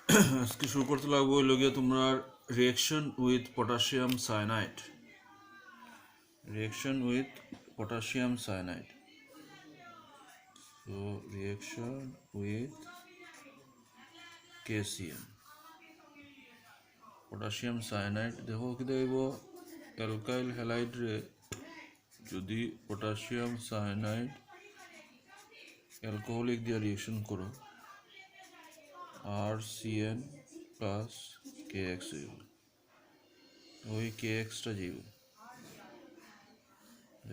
আজকে শুরু করতে লাগবো হইল গিয়ে তোমার reaction with potassium cyanide. Reaction with potassium cyanide. So reaction with KCl potassium cyanide. দেখো কি দেব, অ্যালকাইল হ্যালাইড রে যদি পটাশিয়াম সায়ানাইড অ্যালকোহলিক দিয়ে রিয়েকশন করো RCN প্লাস KX হইব, ওই KXটা যাইব।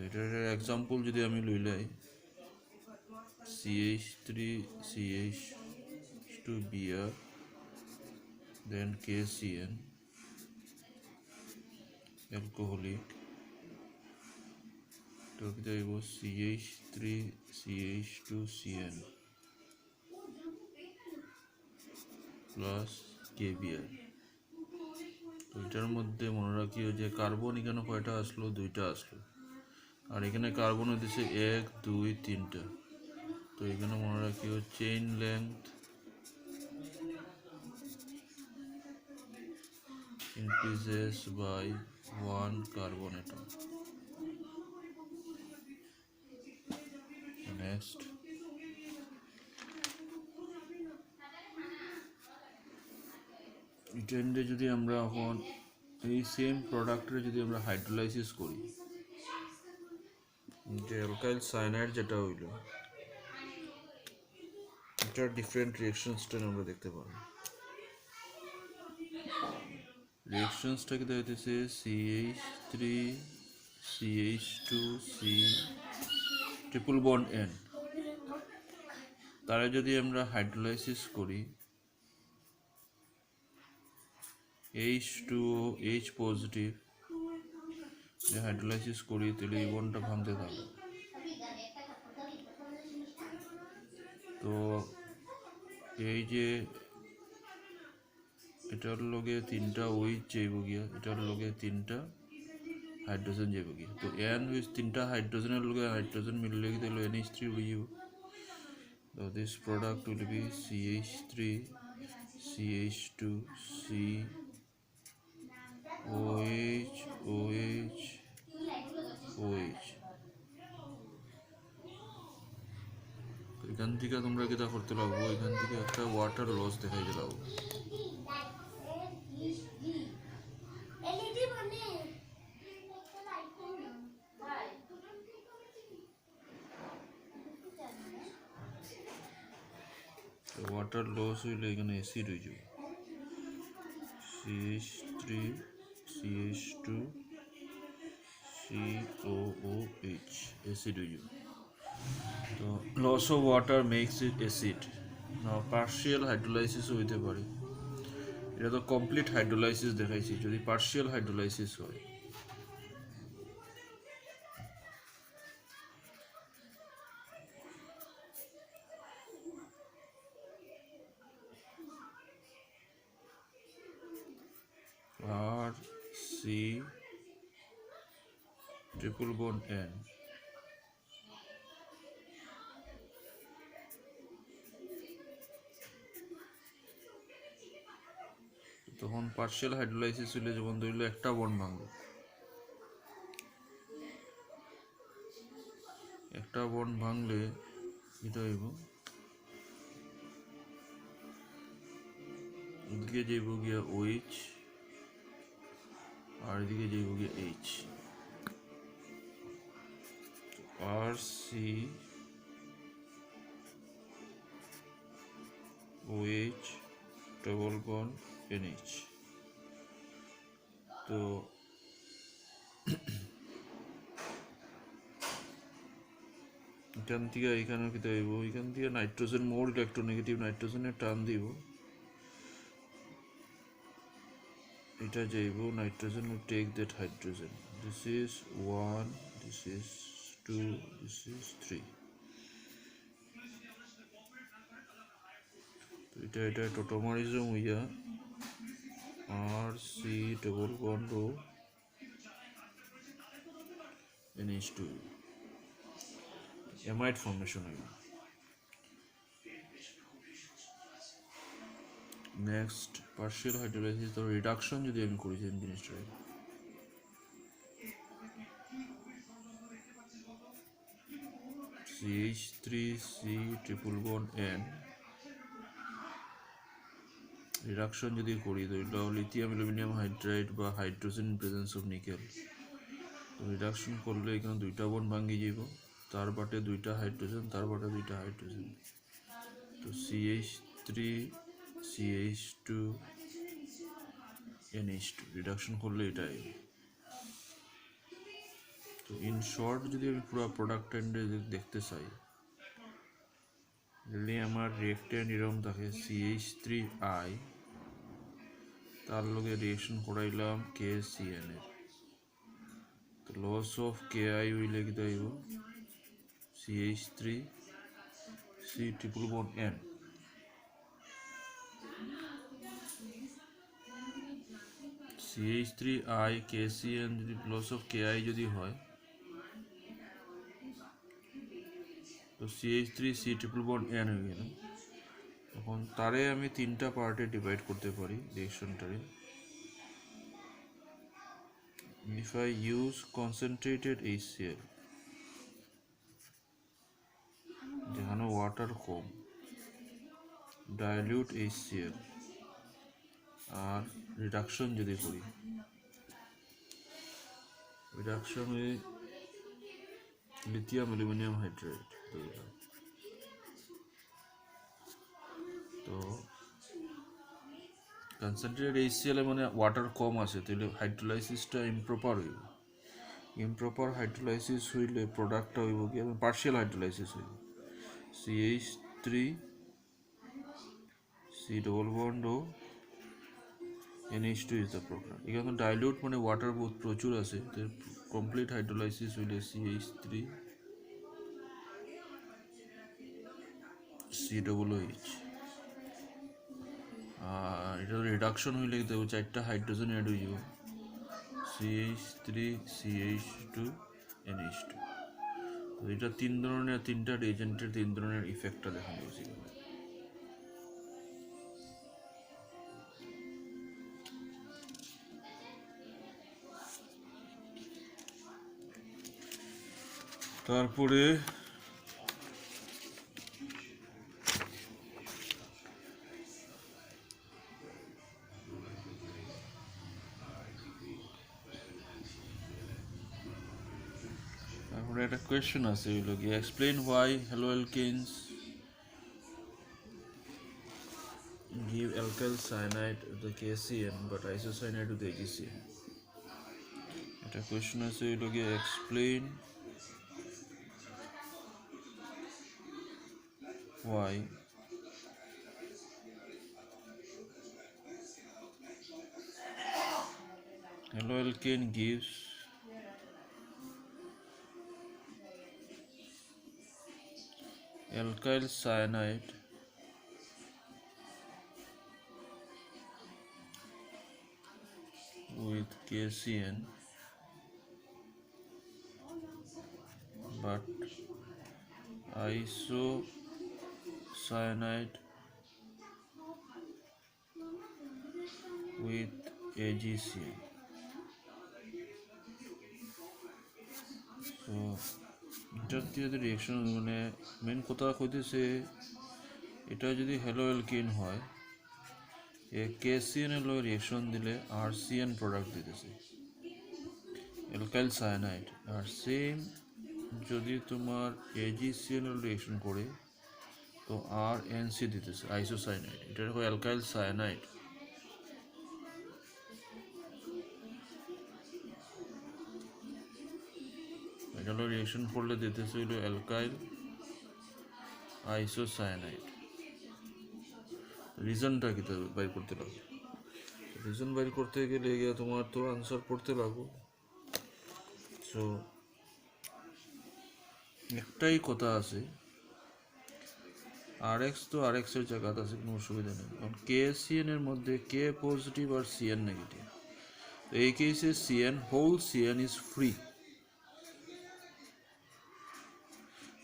এটার এক্সাম্পল যদি আমি লইলাই CH3CH2Br then KCN alcoholic তো কি যাইব CH3CH2CN প্লাস KBr। তো এটার মধ্যে মনে রাখিও যে কার্বন এখানে কয়টা আসলো, দুইটা আসলো, আর এখানে কার্বন হইতেছে 1 2 3টা। তো এখানে মনে রাখিও chain length increases by 1 carbon atom. Next, ইটেন্ডে যদি আমরা এখন এই সেম প্রোডাক্টের যদি আমরা হাইড্রোলাইসিস করি, যে অ্যালকাইল সায়ানাইড যেটা হইল এটার ডিফারেন্ট রিয়েকশনসটা আমরা দেখতে পাবো। রিয়েকশনসটা কি হইতেছে CH3CH2C ট্রিপল বন্ড N, তারা যদি আমরা হাইড্রোলাইসিস করি H2O H পজিটিভ যে হাইড্রোলাইসিস করি তাহলে এই বন্ডটা ভাঙতে থাকবে। তো এই যে এটার লগে 3টা OH যাইব গিয়া, এটার লগে 3টা হাইড্রোজেন যাইব গিয়া। তো N উইথ 3টা হাইড্রোজেনের লগে হাইড্রোজেন মিললে কি তাহলে NH3 হয়ে যাব। So this product will be CH3 CH2 C OH OH OH। এখান থেকে তোমরা কিটা করতে লাগবো, এখান থেকে একটা ওয়াটার লস দেখাই দিলাম। ওয়াটার লস হইলে এখানে অ্যাসিড হয়ে যাবে CH3 CH2 COOH অ্যাসিড হয়ে যাবে। তো loss of water makes it acid. না পার্শিয়াল হাইড্রোলাইসিস হইতে পারে, এটা তো কমপ্লিট হাইড্রোলাইসিস দেখাইছি। যদি পার্শিয়াল হাইড্রোলাইসিস হয় RC ট্রিপল বন্ড N তখন পার্শিয়াল হাইড্রোলাইসিস হইলে যেমন ধরল একটা বন্ড ভাঙলো, একটা বন্ড ভাঙলে এটা হইব এদিকে যাইব গিয়া OH আর এদিকে যাইব গিয়া H। RC OH double bond NH। তো এখান থেকে এখানে কি দেব, এখান থেকে নাইট্রোজেন মোর ইলেকট্রোনেগেটিভ নাইট্রোজেনের টান দিব, এটা যাইব nitrogen will take that hydrogen. This is 1, this is 2, this is 3. তো এটা টোটোমারিজম হইয়া RC double bond O NH2 amide formation হইব। নেক্সট পার্শিয়াল হাইড্রোলাইসিস তো রিডাকশন যদি আমি করি সেম জিনিসটাই CH3C triple bond N reduction যদি করি তো এটা লিথিয়াম অ্যালুমিনিয়াম হাইড্রাইড বা হাইড্রোজেন প্রেজেন্স অফ নিকেল তো রিডাকশন করলে এখানে দুইটা বন্ড ভাঙি যাব তার বাটে দুইটা হাইড্রোজেন তার বাটে দুইটা হাইড্রোজেন তো CH3 CH2 NH2 রিডাকশন করলে এটাই তো ইন শর্ট যদি আমি পুরো প্রোডাক্ট এন্ডে দেখতে চাই তাহলে আমার রিয়েক্ট্যান্ট এরকম থাকে CH3I তার লগে রিয়েকশন করাইলাম KCN এর তো লস অফ KI হইলে কি তাইব CH3C triple bond N CH3I KCN যদি লস অফ KI যদি হয় তো CH3C ট্রিপল বন্ড N হয়ে গেল তখন তারে আমি তিনটা পার্টে ডিভাইড করতে পারি রিয়েকশনটারে if I use concentrated HCl যেখানে ওয়াটার কম dilute HCl আর রিডাকশন যদি করি reduction with lithium aluminium hydride তো কনসেন্ট্রেটেড HCl মানে ওয়াটার কম আছে তাহলে হাইড্রোলাইসিসটা ইমপ্রপার হইব ইমপ্রপার হাইড্রোলাইসিস হইলে প্রোডাক্টটা হইব কি পার্শিয়াল হাইড্রোলাইসিস হইব CH3C ডবল বন্ড ও NH2 is the product এখানে ডাইলিউট মানে ওয়াটার বহুত প্রচুর আছে তো কমপ্লিট হাইড্রোলাইসিস হইলে CH3COOH আর এটা রিডাকশন হইলে দেখো চারটা হাইড্রোজেন অ্যাড হয়ে যাব CH3CH2NH2 তো এটা তিন ধরনের তিনটা রিএজেন্টের তিন ধরনের ইফেক্টটা দেখানো হয়েছে তারপরে একটা কোয়েশ্চেন আছে হইলো কি explain why haloalkanes give alkyl cyanide to the KCN but isocyanate to the AgCN এটা কোয়েশ্চেন আছে হইলো কি explain why haloalkane gives alkyl cyanide with KCN but isocyanide with AgCN so এটার দিয়ে রিয়েকশন মানে মেন কথা কইতেছে এটা যদি হ্যালো অ্যালকিন হয় KCN এর লগে রিয়েকশন দিলে RCN প্রোডাক্ট দিতেছে অ্যালকাইল সায়ানাইড আর সেম যদি তোমার AgCN এর রিয়েকশন করে তো RNC দিতেছে আইসোসায়ানাইড এটা হলো অ্যালকাইল সায়ানাইড এটা হলো রিয়েকশন করলে দিতেছে হলো অ্যালকাইল আইসোসায়ানাইড রিজনটা কি বাইর করতে লাগবে রিজন বাইর করতে গেলে তোমার তো আনসার পড়তে লাগবে সো একটাই কথা আছে RX তো RX এর জায়গাতে আছে কোনো অসুবিধা নেই কারণ KCN এর মধ্যে K পজিটিভ আর CN নেগেটিভ তো এই কেসে CN whole CN is free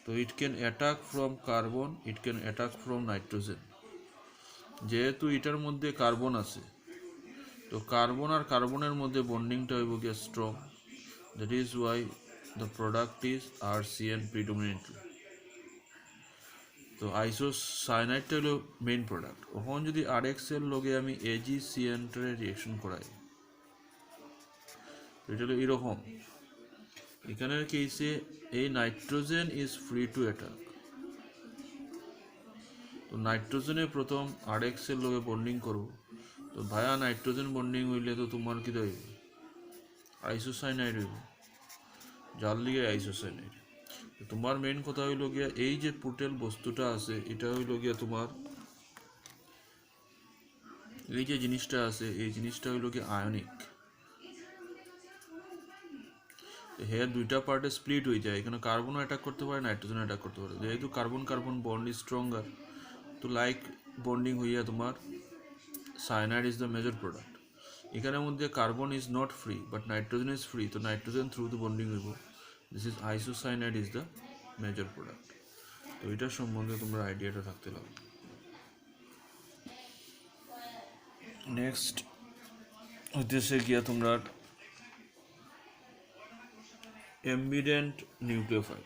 so it can attack from carbon it can attack from nitrogen যেহেতু এটার মধ্যে কার্বন আছে, তো কার্বন আর কার্বনের মধ্যে বন্ডিংটা হইব গিয়ে strong, that is why the product is RCN predominantly. তো আইসোসায়ানাইডটা হলো মেইন প্রোডাক্ট। ওখানে যদি RX এর লগে আমি AgCN-টারে রিয়েকশন করাই, তো এটা হলো এরকম। এখানের কেসে এই nitrogen is free to attack. তো নাইট্রোজেনে প্রথম RX এর লগে বন্ডিং করব, তো ভায়া নাইট্রোজেন বন্ডিং হইলে তো তোমার কি হইব? আইসোসায়ানাইড হইব, যার লিগে আইসোসায়ানাইড। তোমার মেইন কথা হইল গিয়া এই যে পুটেল বস্তুটা আছে, এটা হইল গিয়া তোমার এই যে জিনিসটা আছে, এই জিনিসটা হইল গিয়া আয়নিক। হেয়ার দুইটা পার্টে স্প্লিট হয়ে যায়, এখানে কার্বনও অ্যাটাক করতে পারে, নাইট্রোজেন অ্যাটাক করতে পারে। যেহেতু carbon carbon bond is stronger, তো লাইক বন্ডিং হইয়া তোমার cyanide is the major product. এখানের মধ্যে carbon is not free but nitrogen is free, তো নাইট্রোজেন থ্রু দ্য বন্ডিং হইব, this is isocyanide is the major product. তো এটার সম্বন্ধে তোমরা আইডিয়াটা থাকতে লাগবে। নেক্সট হইতেছে গিয়া তোমরা অ্যাম্বিডেন্ট নিউক্লিওফাইল।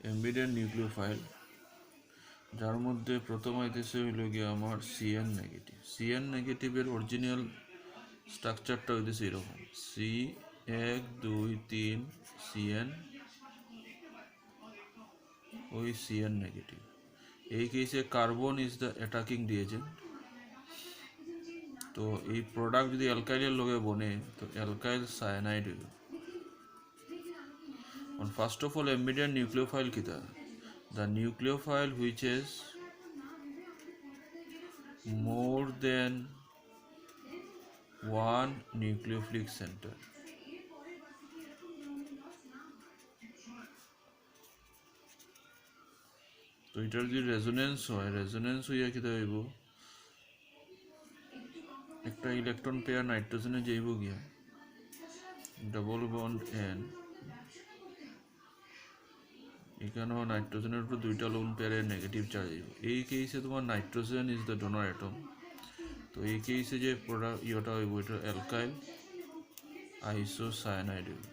অ্যাম্বিডেন্ট নিউক্লিওফাইল, যার মধ্যে প্রথম হইতেছে হইল গিয়ে আমার CN নেগেটিভ। CN নেগেটিভের অরিজিনাল স্ট্রাকচারটা হইতেছে এরকম, C1 2 3 CN, ওই CN নেগেটিভ। এই কেসে carbon is the attacking reagent. তো এই প্রোডাক্ট যদি অ্যালকাইলের লগে বনে, তো অ্যালকাইল সায়ানাইড হইব। ফার্স্ট অফ অল অ্যাম্বিডেন্ট নিউক্লিওফাইল কিতা? The nucleophile which is more than one nucleophilic center. তো এটার যদি রেজোনেন্স হয়, রেজোনেন্স হইয়া কিতা হইব, একটা ইলেকট্রন পেয়ার নাইট্রোজেনে যাইব গিয়া ডবল বন্ড N, এখানেও নাইট্রোজেনের উপর দুইটা লোন পেয়ারের নেগেটিভ চার্জ যাইব। এই কেসে তোমার nitrogen is the donor atom. তো এই কেসে যে প্রোডাক্ট ইয়েটা হইব, এটা অ্যালকাইল আইসোসায়ানাইড হইব।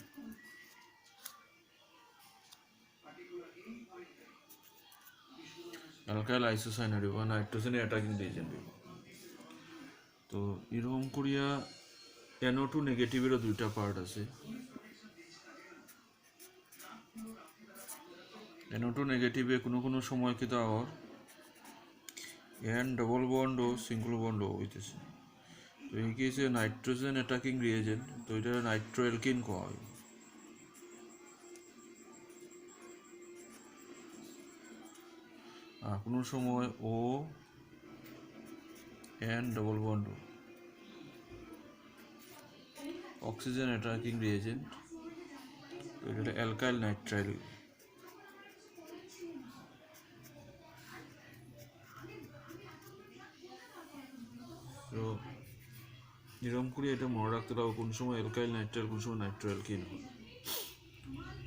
অ্যালকাইল আইসোসায়ানাইড হইব, নাইট্রোজেনের অ্যাটাকিং রিয়েজেন্ট হইব। তো এরকম করিয়া NO2 নেগেটিভেরও দুইটা পার্ট আছে। NO2 নেগেটিভে কোনো সময় কি দেওয়া N ডবল বন্ড ও সিঙ্গল বন্ড হইতেছে। তো এই কেসে নাইট্রোজেন অ্যাটাকিং রিয়েজেন্ট, তো এটা নাইট্রোঅ্যালকিন কোয়া হয়। আর কোনো সময় O N double bond oxygen attacking reagent, তো এটা অ্যালকাইল নাইট্রাইল। তো এরকম করে এটা মনে রাখতে হবে, কোন সময় অ্যালকাইল নাইট্রাইল, কোন সময় নাইট্রোঅ্যালকিন হয়।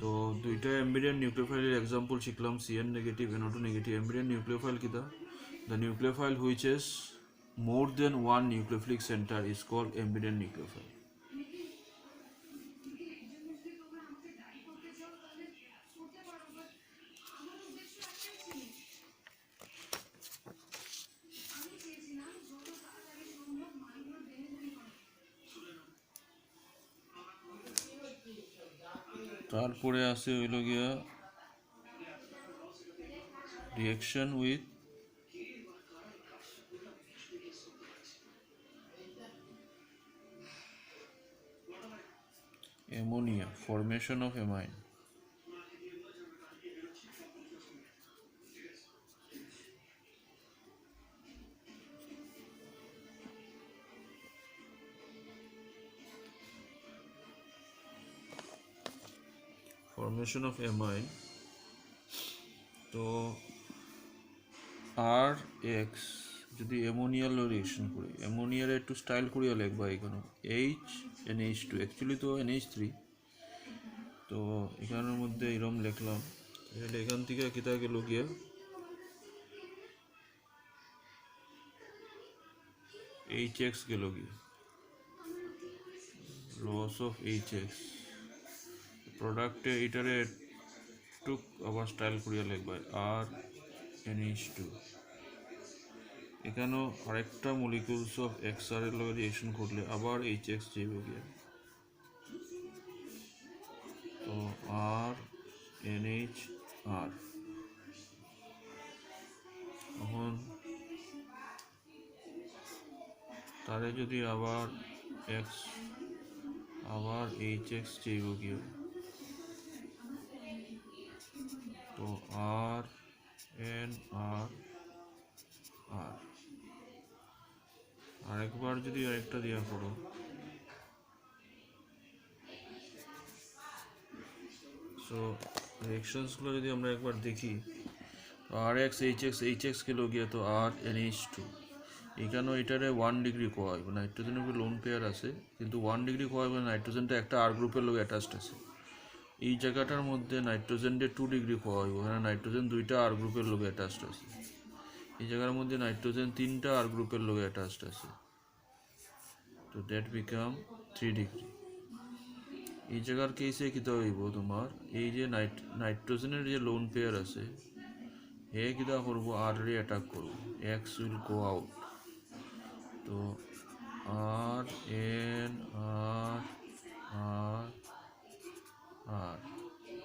তো দুইটা অ্যাম্বিডেন্ট নিউক্লিওফাইলের এক্সাম্পল শিখলাম, CN negative, NO2 negative. Ambident nucleophile কিতা? The nucleophile which is more than one nucleophilic center is called ambident nucleophile. তারপরে আছে হইল গিয়া reaction with ammonia, formation of amine. Formation of amine, তো RX যদি অ্যামোনিয়ার reaction করি, অ্যামোনিয়ার একটু স্টাইল করিয়া লিখবা এখানে HNH2, অ্যাকচুয়ালি তো NH3, তো এখানের মধ্যে এরম লিখলাম। তাহলে এখান থেকে কিতা গেল গিয়া HX গেল গিয়া, লস অফ HX প্রোডাক্টে এটারে একটু আবার স্টাইল করিয়া লিখবা RNH2। এখানেও আরেকটা মলিকুলস অফ XR এর লগে রিয়েকশন করলে আবার HX যাবে গিয়া, তো RNHR। এখন তারে যদি আবার X আবার HX যাইব গিয়া, তো RNR আরেকবার যদি আরেকটা দিয়া করো, সো রিয়েকশনসগুলো যদি আমরা একবার দেখি, তো RX HX গেল গিয়া, তো RNH2। এখানেও এটারে 1 ডিগ্রি কোয়া হইব, নাইট্রোজেনের উপরে লোন পেয়ার আছে কিন্তু 1 ডিগ্রি কোয়া হইব, নাইট্রোজেনটা একটা R গ্রুপের লোক অ্যাটাচড আছে। এই জায়গাটার মধ্যে নাইট্রোজেনটা 2 ডিগ্রি কোয়া হইব, কারণ নাইট্রোজেন 2টা R গ্রুপের লোক অ্যাটাচড আছে। এই জায়গার মধ্যে নাইট্রোজেন 3টা R গ্রুপের লোক অ্যাটাচড আছে, তো দ্যাট বিকাম 3 ডিগ্রি। এই জায়গার কেসে কিতা হইব তোমার, এই যে নাইট্রোজেনের যে লোন পেয়ার আছে হে কিতা করবো, R রে অ্যাটাক করবো, X উইল গো আউট, তো RNR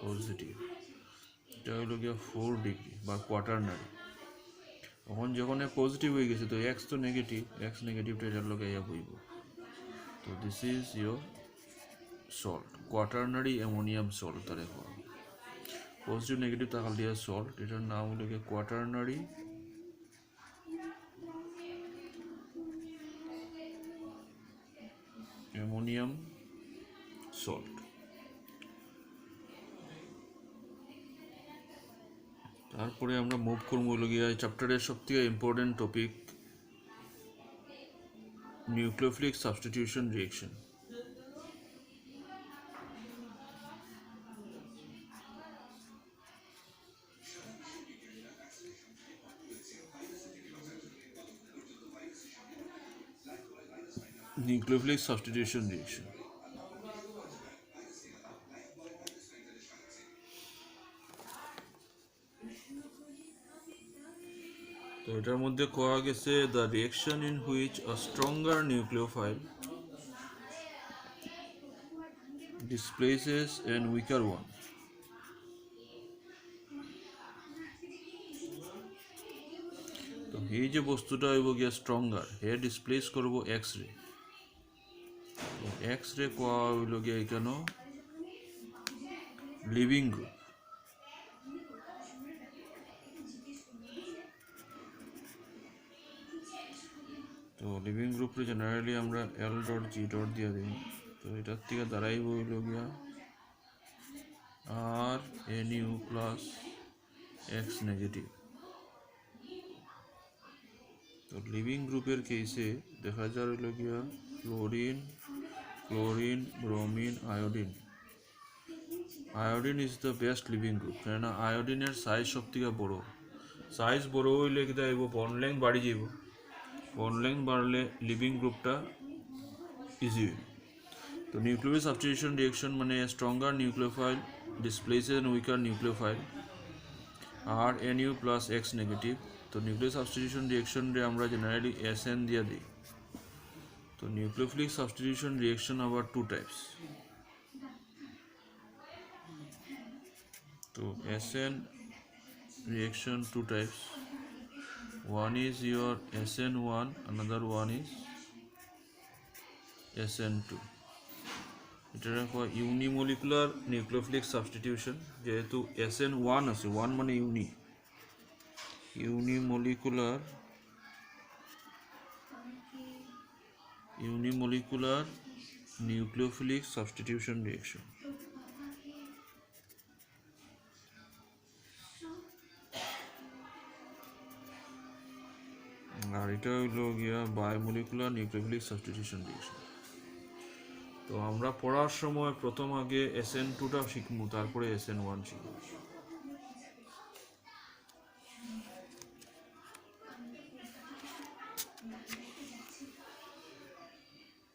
পজিটিভ, এটা হইল গিয়া 4 ডিগ্রি বা কোয়াটারনারি। তখন যখন পজিটিভ হয়ে গেছে, তো X তো নেগেটিভ, X নেগেটিভটা এটার লোক ইয়া হইব, তো this is your salt, quaternary ammonium salt. তার এখন পজিটিভ নেগেটিভ তাকাল দিয়া সল্ট, এটার নাম হলো গিয়ে কোয়াটারনারি অ্যামোনিয়াম সল্ট। তারপরে আমরা মুভ করবো হলো গিয়া চ্যাপ্টারের সবথেকে important topic, nucleophilic substitution reaction. Nucleophilic substitution reaction, তো এটার মধ্যে কোয়া গেছে the reaction in which a stronger nucleophile displaces an weaker one. তো এই যে বস্তুটা হইব গিয়া স্ট্রঙ্গার, হে ডিসপ্লেস করব এক্স রে, এক্স রে কোয়া হইল গিয়া এখানে লিভিং গ্রুপ। তো লিভিং গ্রুপে জেনারেলি আমরা L.G. দিয়ে দিই, তো এটার থেকে দাঁড়াইব হইল গিয়া RNU প্লাস X নেগেটিভ। তো লিভিং গ্রুপের কেসে দেখা যায় হইল গিয়া chlorine, bromine, iodine. Iodine is the best living group, কেননা আয়োডিনের সাইজ সব থেকে বড়। সাইজ বড় হইলে কিতা হইব, বন্ড লেংথ বাড়ি যাইব, বন্ড লেংথ বাড়লে লিভিং গ্রুপটা ইজি হইব। তো নিউক্লিওফিলিক সাবস্টিটিউশন রিয়েকশন মানে stronger nucleophile displaces an weaker nucleophile, RNU plus X negative. তো নিউক্লিওফিলিক সাবস্টিটিউশন রিয়েকশন রে আমরা জেনারেলি SN দিয়া দিই। তো নিউক্লিওফিলিক সাবস্টিটিউশন রিয়েকশন আবার 2 টাইপস। তো SN reaction 2 types, one is your SN1, another one is SN2. এটা কয় ইউনিমলিকুলার নিউক্লিওফিলিক সাবস্টিটিউশন, যেহেতু SN1 আছে, 1 মানে ইউনিমলিকুলার নিউক্লিওফিলিক সাবস্টিটিউশন রিয়েকশন। আর এটা হইলো গিয়া বায়োমলিকুলার নিউক্লিওফিলিক সাবস্টিটিউশন রিঅ্যাকশন। তো আমরা পড়ার সময় প্রথম আগে SN2টা শিখবো, তারপরে SN1 শিখবো।